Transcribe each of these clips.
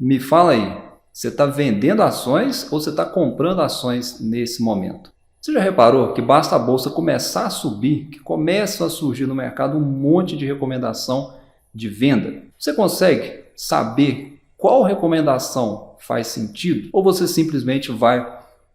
Me fala aí, você está vendendo ações ou você está comprando ações nesse momento? Você já reparou que basta a bolsa começar a subir, que começa a surgir no mercado um monte de recomendação de venda? Você consegue saber qual recomendação faz sentido? Ou você simplesmente vai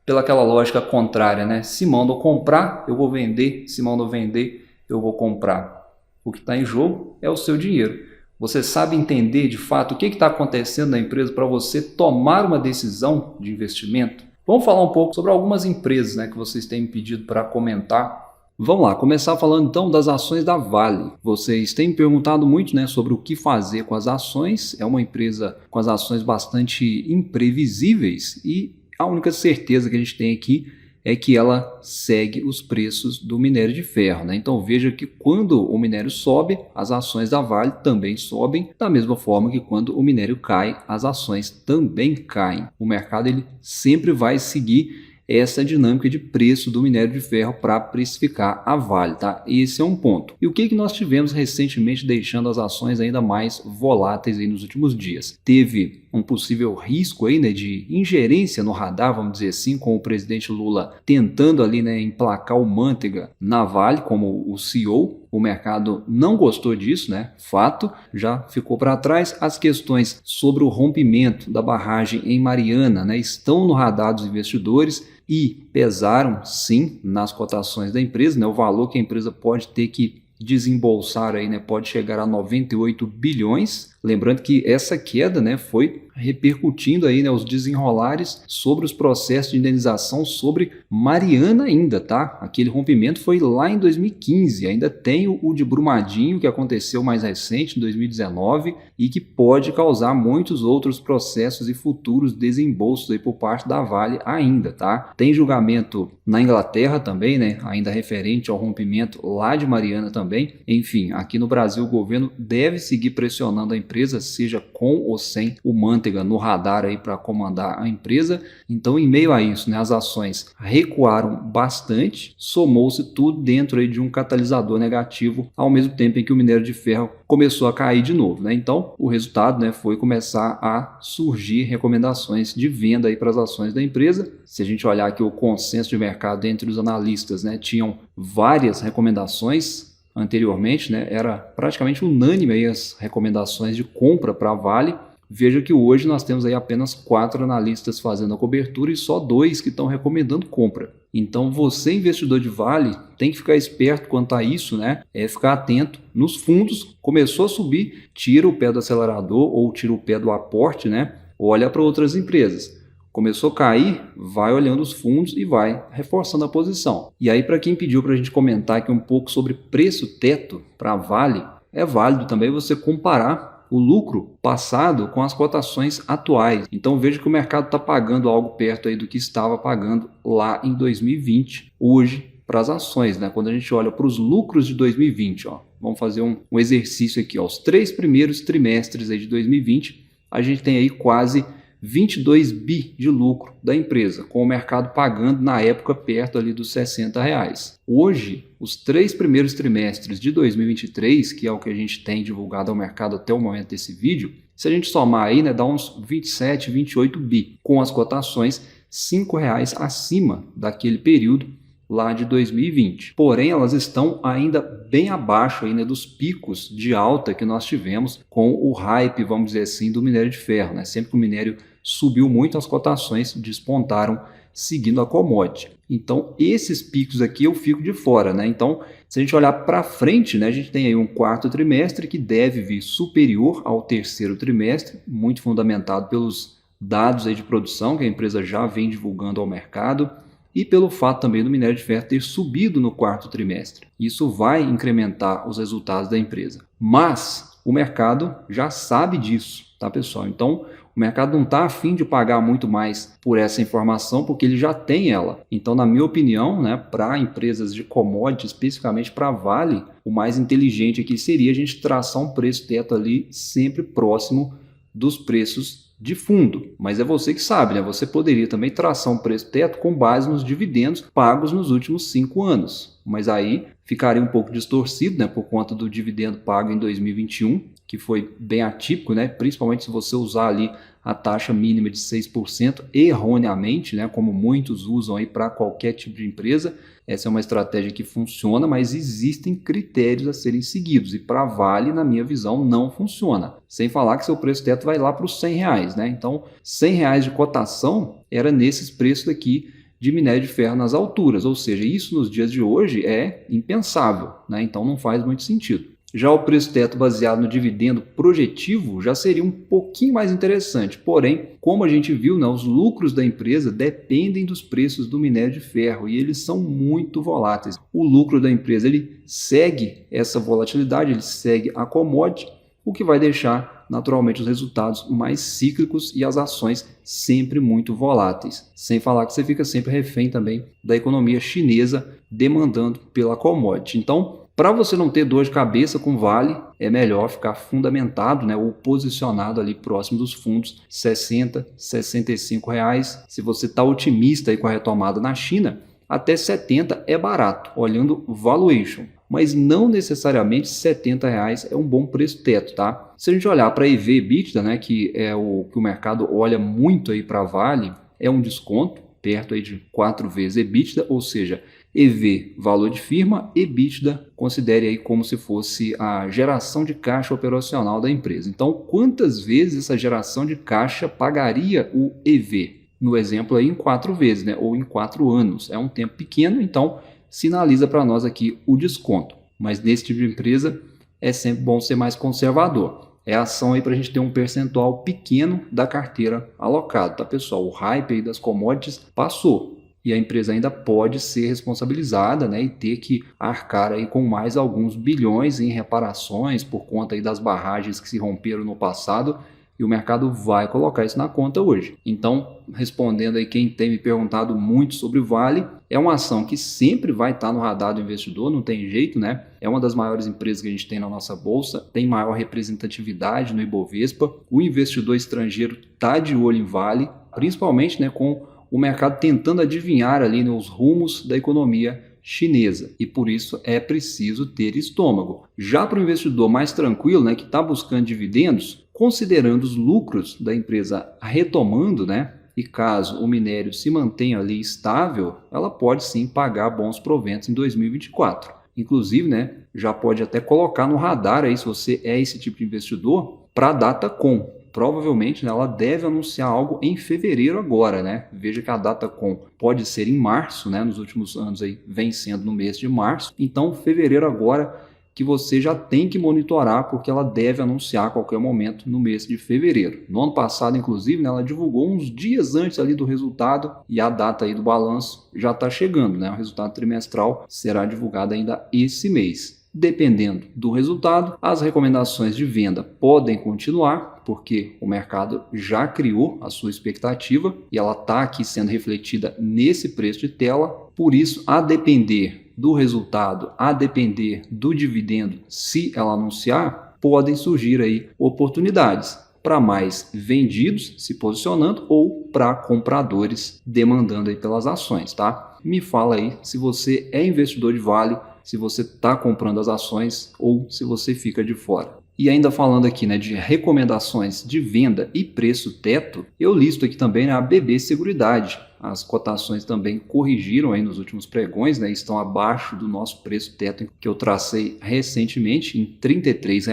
pelaquela lógica contrária, né? Se mandam comprar, eu vou vender. Se mandam vender, eu vou comprar. O que está em jogo é o seu dinheiro. Você sabe entender de fato o que está acontecendo na empresa para você tomar uma decisão de investimento? Vamos falar um pouco sobre algumas empresas, né, que vocês têm me pedido para comentar. Vamos lá, começar falando então das ações da Vale. Vocês têm me perguntado muito, né, sobre o que fazer com as ações. É uma empresa com as ações bastante imprevisíveis e a única certeza que a gente tem aqui é que ela segue os preços do minério de ferro, né? Então veja que quando o minério sobe, as ações da Vale também sobem, da mesma forma que quando o minério cai, as ações também caem. O mercado ele sempre vai seguir essa dinâmica de preço do minério de ferro para precificar a Vale, tá? Esse é um ponto. E o que nós tivemos recentemente deixando as ações ainda mais voláteis aí nos últimos dias? Teve um possível risco aí, né, de ingerência no radar, vamos dizer assim, com o presidente Lula tentando ali, né, emplacar o Manteiga na Vale como o CEO. O mercado não gostou disso, né? Fato, já ficou para trás. As questões sobre o rompimento da barragem em Mariana, né, estão no radar dos investidores e pesaram sim nas cotações da empresa, né? O valor que a empresa pode ter que desembolsar aí, né, pode chegar a 98 bilhões. Lembrando que essa queda, né, foi repercutindo aí, né, os desenrolares sobre os processos de indenização sobre Mariana ainda, tá? Aquele rompimento foi lá em 2015, ainda tem o de Brumadinho que aconteceu mais recente, em 2019, e que pode causar muitos outros processos e futuros desembolsos aí por parte da Vale ainda, tá? Tem julgamento na Inglaterra também, né, ainda referente ao rompimento lá de Mariana também. Enfim, aqui no Brasil o governo deve seguir pressionando a empresa, seja com ou sem o Manteiga no radar aí para comandar a empresa. Então, em meio a isso, né, as ações recuaram bastante, somou-se tudo dentro aí de um catalisador negativo, ao mesmo tempo em que o minério de ferro começou a cair de novo, né? Então, o resultado, né, foi começar a surgir recomendações de venda aí para as ações da empresa. Se a gente olhar aqui o consenso de mercado entre os analistas, né, tinham várias recomendações. Anteriormente, né, era praticamente unânime aí as recomendações de compra para a Vale. Veja que hoje nós temos aí apenas 4 analistas fazendo a cobertura e só 2 que estão recomendando compra. Então você, investidor de Vale, tem que ficar esperto quanto a isso, né? É ficar atento nos fundos. Começou a subir, tira o pé do acelerador ou tira o pé do aporte, né? Olha para outras empresas. Começou a cair, vai olhando os fundos e vai reforçando a posição. E aí, para quem pediu para a gente comentar aqui um pouco sobre preço teto para a Vale, é válido também você comparar o lucro passado com as cotações atuais. Então veja que o mercado está pagando algo perto aí do que estava pagando lá em 2020, hoje, para as ações, né? Quando a gente olha para os lucros de 2020, ó, vamos fazer um exercício aqui, ó, os 3 primeiros trimestres aí de 2020, a gente tem aí quase 22 bi de lucro da empresa, com o mercado pagando na época perto ali dos R$60. Hoje, os 3 primeiros trimestres de 2023, que é o que a gente tem divulgado ao mercado até o momento desse vídeo, se a gente somar aí, né, dá uns 27, 28 bi, com as cotações R$5 acima daquele período lá de 2020. Porém, elas estão ainda bem abaixo aí, né, dos picos de alta que nós tivemos com o hype, vamos dizer assim, do minério de ferro, né? Sempre que o minério subiu muito, as cotações despontaram seguindo a commodity. Então, esses picos aqui eu fico de fora, né? Então, se a gente olhar para frente, né, a gente tem aí um 4º trimestre que deve vir superior ao 3º trimestre, muito fundamentado pelos dados aí de produção que a empresa já vem divulgando ao mercado, e pelo fato também do minério de ferro ter subido no 4º trimestre. Isso vai incrementar os resultados da empresa. Mas o mercado já sabe disso, tá, pessoal? Então, o mercado não está afim de pagar muito mais por essa informação, porque ele já tem ela. Então, na minha opinião, né, para empresas de commodity, especificamente para a Vale, o mais inteligente aqui seria a gente traçar um preço teto ali sempre próximo dos preços de fundo, mas é você que sabe, né? Você poderia também traçar um preço teto com base nos dividendos pagos nos últimos 5 anos, mas aí ficaria um pouco distorcido, né, por conta do dividendo pago em 2021 que foi bem atípico, né? Principalmente se você usar ali a taxa mínima de 6% erroneamente, né? Como muitos usam aí para qualquer tipo de empresa. Essa é uma estratégia que funciona, mas existem critérios a serem seguidos e para Vale, na minha visão, não funciona. Sem falar que seu preço teto vai lá para os R$100, né? Então, R$100 de cotação era nesses preços aqui de minério de ferro nas alturas, ou seja, isso nos dias de hoje é impensável, né? Então não faz muito sentido. Já o preço teto baseado no dividendo projetivo já seria um pouquinho mais interessante, porém, como a gente viu, né, os lucros da empresa dependem dos preços do minério de ferro e eles são muito voláteis. O lucro da empresa ele segue essa volatilidade, ele segue a commodity, o que vai deixar naturalmente os resultados mais cíclicos e as ações sempre muito voláteis. Sem falar que você fica sempre refém também da economia chinesa demandando pela commodity. Então, para você não ter dor de cabeça com Vale, é melhor ficar fundamentado, né, ou posicionado ali próximo dos fundos, R$60, R$65. Se você está otimista aí com a retomada na China, até 70 é barato, olhando valuation. Mas não necessariamente R$70 é um bom preço teto, tá? Se a gente olhar para EV/EBITDA, né, que é o que o mercado olha muito aí para Vale, é um desconto perto aí de 4 vezes EBITDA, ou seja, EV, valor de firma, EBITDA, considere aí como se fosse a geração de caixa operacional da empresa. Então, quantas vezes essa geração de caixa pagaria o EV? No exemplo aí, em 4 vezes, né? Ou em 4 anos. É um tempo pequeno, então sinaliza para nós aqui o desconto. Mas nesse tipo de empresa é sempre bom ser mais conservador. É ação aí para a gente ter um percentual pequeno da carteira alocado, tá, pessoal? O hype aí das commodities passou. E a empresa ainda pode ser responsabilizada, né, e ter que arcar aí com mais alguns bilhões em reparações por conta aí das barragens que se romperam no passado e o mercado vai colocar isso na conta hoje. Então, respondendo aí quem tem me perguntado muito sobre Vale, é uma ação que sempre vai estar no radar do investidor, não tem jeito, né? É uma das maiores empresas que a gente tem na nossa bolsa, tem maior representatividade no Ibovespa, o investidor estrangeiro está de olho em Vale, principalmente, né, com o mercado tentando adivinhar ali nos rumos da economia chinesa e por isso é preciso ter estômago. Já para o investidor mais tranquilo, né, que está buscando dividendos, considerando os lucros da empresa retomando, né, e caso o minério se mantenha ali estável, ela pode sim pagar bons proventos em 2024. Inclusive, né, já pode até colocar no radar aí, se você é esse tipo de investidor, para a Datacom. Provavelmente, né, ela deve anunciar algo em fevereiro agora, né? Veja que a Datacom pode ser em março, né? Nos últimos anos aí vem sendo no mês de março. Então, fevereiro agora que você já tem que monitorar porque ela deve anunciar a qualquer momento no mês de fevereiro. No ano passado, inclusive, né, ela divulgou uns dias antes ali do resultado e a data aí do balanço já está chegando, né? O resultado trimestral será divulgado ainda esse mês. Dependendo do resultado, as recomendações de venda podem continuar, porque o mercado já criou a sua expectativa e ela está aqui sendo refletida nesse preço de tela. Por isso, a depender do resultado, a depender do dividendo, se ela anunciar, podem surgir aí oportunidades para mais vendidos se posicionando ou para compradores demandando aí pelas ações, tá? Me fala aí se você é investidor de Vale, se você está comprando as ações ou se você fica de fora. E ainda falando aqui, né, de recomendações de venda e preço teto, eu listo aqui também, né, a BB Seguridade. As cotações também corrigiram aí nos últimos pregões, né, estão abaixo do nosso preço teto que eu tracei recentemente em R$ 33.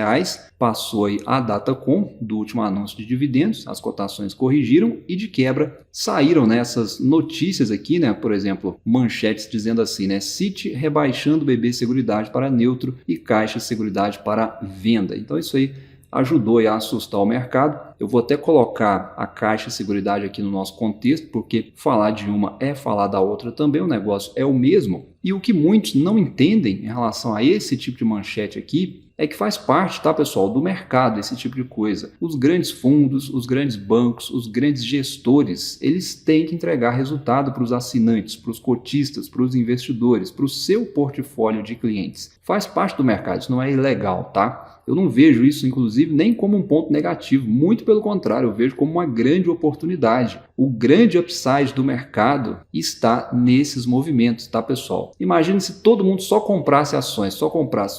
Passou aí a Datacom do último anúncio de dividendos, as cotações corrigiram e de quebra saíram nessas notícias aqui, né, por exemplo, manchetes dizendo assim, né, Citi rebaixando BB Seguridade para neutro e Caixa Seguridade para venda. Então isso aí ajudou a assustar o mercado. Eu vou até colocar a Caixa Seguridade aqui no nosso contexto, porque falar de uma é falar da outra também, o negócio é o mesmo. E o que muitos não entendem em relação a esse tipo de manchete aqui é que faz parte, tá, pessoal, do mercado, esse tipo de coisa. Os grandes fundos, os grandes bancos, os grandes gestores, eles têm que entregar resultado para os assinantes, para os cotistas, para os investidores, para o seu portfólio de clientes. Faz parte do mercado, isso não é ilegal, tá? Eu não vejo isso, inclusive, nem como um ponto negativo, muito pelo contrário, eu vejo como uma grande oportunidade. O grande upside do mercado está nesses movimentos, tá, pessoal? Imagine se todo mundo só comprasse ações, só comprasse.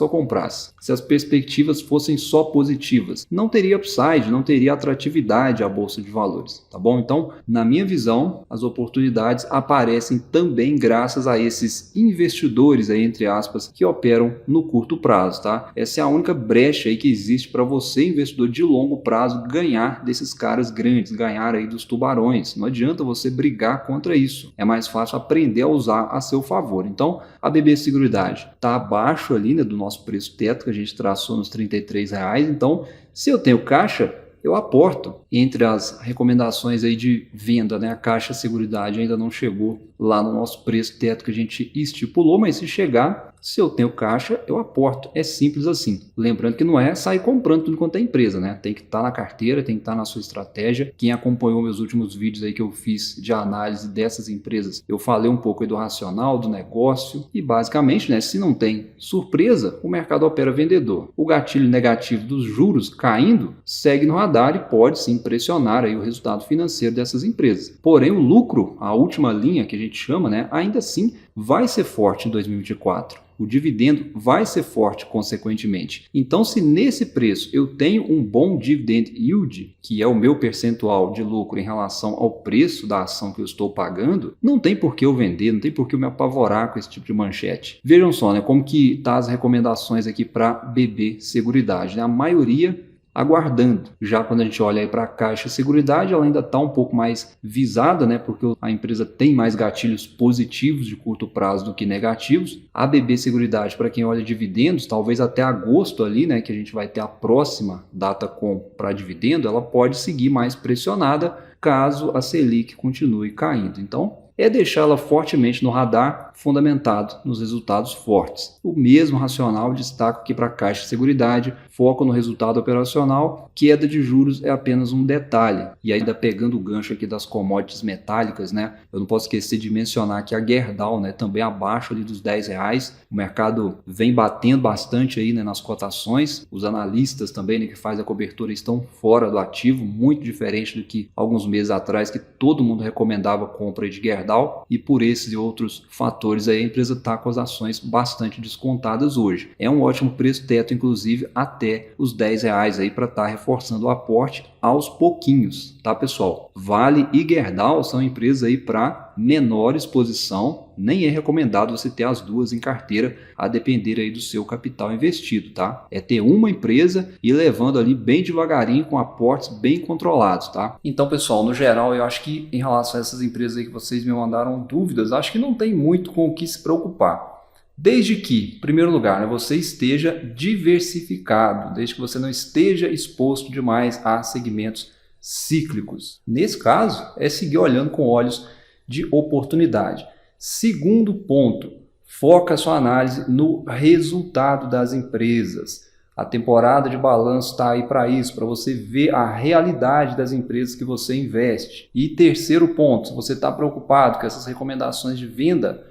Se as perspectivas fossem só positivas, não teria upside, não teria atratividade à bolsa de valores, tá bom? Então, na minha visão, as oportunidades aparecem também graças a esses investidores aí, entre aspas, que operam no curto prazo, tá? Essa é a única brecha aí que existe para você, investidor de longo prazo, ganhar desses caras grandes, ganhar aí dos tubarões. Não adianta você brigar contra isso. É mais fácil aprender a usar a seu favor. Então, a BB Seguridade está abaixo ali, né, do nosso preço teto que a gente traçou nos R$33. Então, se eu tenho caixa, eu aporto. Entre as recomendações aí de venda, né, a Caixa Seguridade ainda não chegou lá no nosso preço teto que a gente estipulou, mas se chegar, se eu tenho caixa, eu aporto. É simples assim. Lembrando que não é sair comprando tudo quanto é empresa, né? Tem que estar na carteira, tem que estar na sua estratégia. Quem acompanhou meus últimos vídeos aí que eu fiz de análise dessas empresas, eu falei um pouco aí do racional, do negócio e basicamente, né, se não tem surpresa, o mercado opera vendedor. O gatilho negativo dos juros caindo segue no radar e pode sim pressionar aí o resultado financeiro dessas empresas. Porém, o lucro, a última linha que a gente chama, né, ainda assim vai ser forte em 2024. O dividendo vai ser forte, consequentemente. Então, se nesse preço eu tenho um bom dividend yield, que é o meu percentual de lucro em relação ao preço da ação que eu estou pagando, não tem por que eu vender, não tem por que eu me apavorar com esse tipo de manchete. Vejam só, né, como que tá as recomendações aqui para BB Seguridade, né? A maioria aguardando. Já quando a gente olha aí para a Caixa Seguridade, ela ainda está um pouco mais visada, né? Porque a empresa tem mais gatilhos positivos de curto prazo do que negativos. A BB Seguridade, para quem olha dividendos, talvez até agosto ali, né? Que a gente vai ter a próxima data para dividendo, ela pode seguir mais pressionada caso a Selic continue caindo. Então, é deixá-la fortemente no radar, fundamentado nos resultados fortes. O mesmo racional destaco aqui para a Caixa de Seguridade, foco no resultado operacional, queda de juros é apenas um detalhe. E ainda pegando o gancho aqui das commodities metálicas, né? Eu não posso esquecer de mencionar que a Gerdau, né, também abaixo ali dos R$10. O mercado vem batendo bastante aí, né, nas cotações. Os analistas também, né, que fazem a cobertura estão fora do ativo, muito diferente do que alguns meses atrás, que todo mundo recomendava a compra de Gerdau. E por esses e outros fatores aí, a empresa está com as ações bastante descontadas hoje. É um ótimo preço teto, inclusive, até os R$10 aí para estar reforçando o aporte aos pouquinhos, tá, pessoal? Vale e Gerdau são empresas aí para menor exposição, nem é recomendado você ter as duas em carteira, a depender aí do seu capital investido, tá? É ter uma empresa e levando ali bem devagarinho com aportes bem controlados, tá? Então, pessoal, no geral, eu acho que em relação a essas empresas aí que vocês me mandaram dúvidas, acho que não tem muito com o que se preocupar. Desde que, em primeiro lugar, né, você esteja diversificado, desde que você não esteja exposto demais a segmentos cíclicos. Nesse caso, é seguir olhando com olhos de oportunidade. Segundo ponto, foca sua análise no resultado das empresas. A temporada de balanço está aí para isso, para você ver a realidade das empresas que você investe. E terceiro ponto, se você está preocupado com essas recomendações de venda,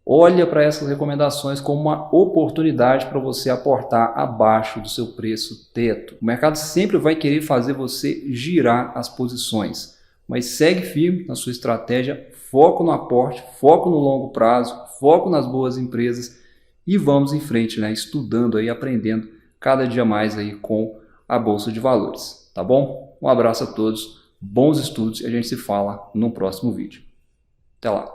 olha para essas recomendações como uma oportunidade para você aportar abaixo do seu preço teto. O mercado sempre vai querer fazer você girar as posições, mas segue firme na sua estratégia, foco no aporte, foco no longo prazo, foco nas boas empresas e vamos em frente, né? Estudando aí, aprendendo cada dia mais aí com a Bolsa de Valores, tá bom? Um abraço a todos, bons estudos e a gente se fala no próximo vídeo. Até lá!